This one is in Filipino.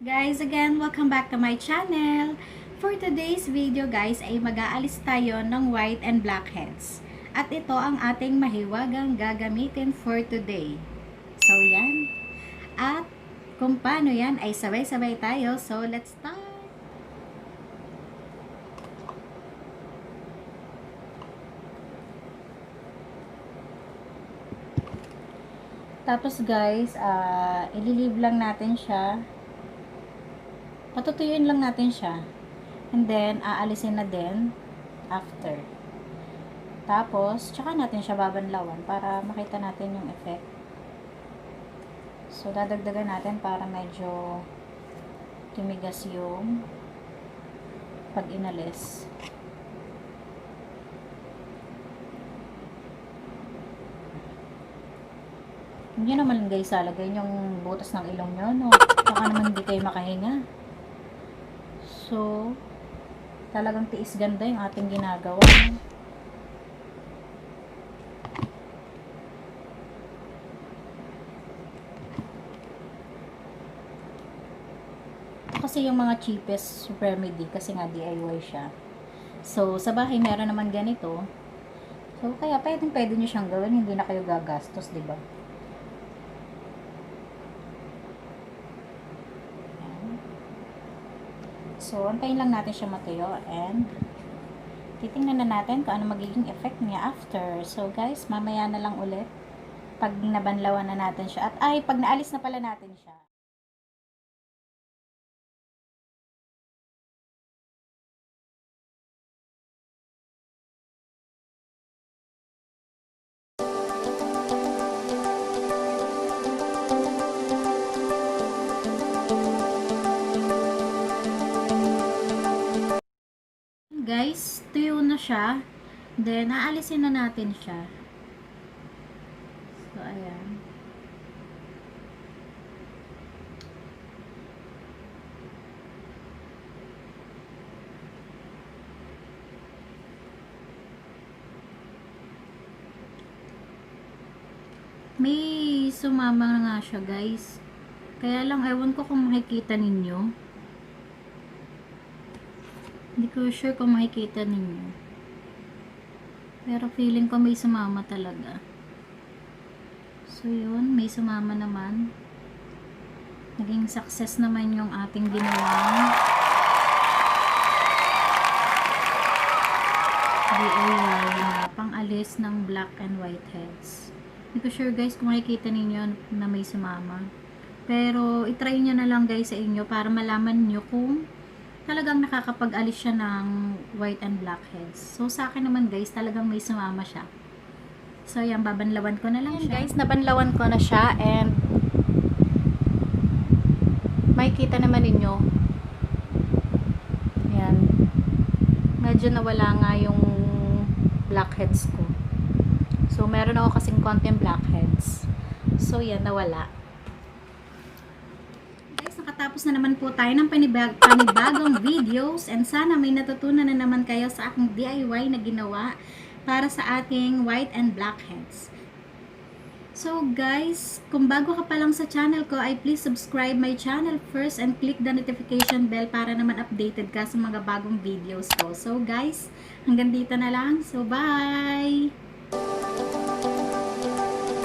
Guys, again, welcome back to my channel. For today's video guys ay mag-aalis tayo ng white and blackheads. At ito ang ating mahiwagang gagamitin for today. So yan. At kung paano yan ay sabay-sabay tayo. So let's start. Tapos guys, ililive lang natin siya. Patutuyuin lang natin siya. And then, aalisin na din after. Tapos, tsaka natin siya babanlawan para makita natin yung effect. So, dadagdagan natin para medyo tumigas yung pag inalis. Hindi naman guys, lagay yung butas ng ilong nyo, no? Baka naman hindi kayo makahinga. So, talagang tiis ganda yung ating ginagawa. Kasi yung mga cheapest remedy, kasi nga DIY siya. So, sa bahay meron naman ganito. So, kaya pwede nyo siyang gawin, hindi na kayo gagastos, diba? So, antayin lang natin siya matuyo and titingnan na natin kung ano magiging effect niya after. So, guys, mamaya na lang ulit pag nabanlawan na natin siya. At pag naalis na pala natin siya. Guys, tuyo na siya. Then, aalisin na natin siya. So, ayan. May sumama nga siya, guys. Kaya lang, ewan ko kung makikita ninyo. Hindi ko sure kung makikita ninyo. Pero feeling ko may sumama talaga. So yun, may sumama naman. Naging success naman yung ating ginawang DIY na pang-alis ng black and white heads. Hindi ko sure guys kung makikita ninyo na may sumama. Pero itry nyo na lang guys sa inyo para malaman nyo kung talagang nakakapag-alis siya ng white and black heads. So, sa akin naman guys, talagang may sumama siya. So, yan, babanlawan ko na lang siya. Guys, nabanlawan ko na siya and makikita naman ninyo. Yan. Medyo nawala nga yung blackheads ko. So, meron ako kasing konting blackheads. So, yan, nawala. Nakatapos na naman po tayo ng panibagong videos and sana may natutunan na naman kayo sa aking DIY na ginawa para sa ating white and black heads. So guys, kung bago ka pa lang sa channel ko ay please subscribe my channel first and click the notification bell para naman updated ka sa mga bagong videos ko. So guys, hanggang dito na lang. So bye!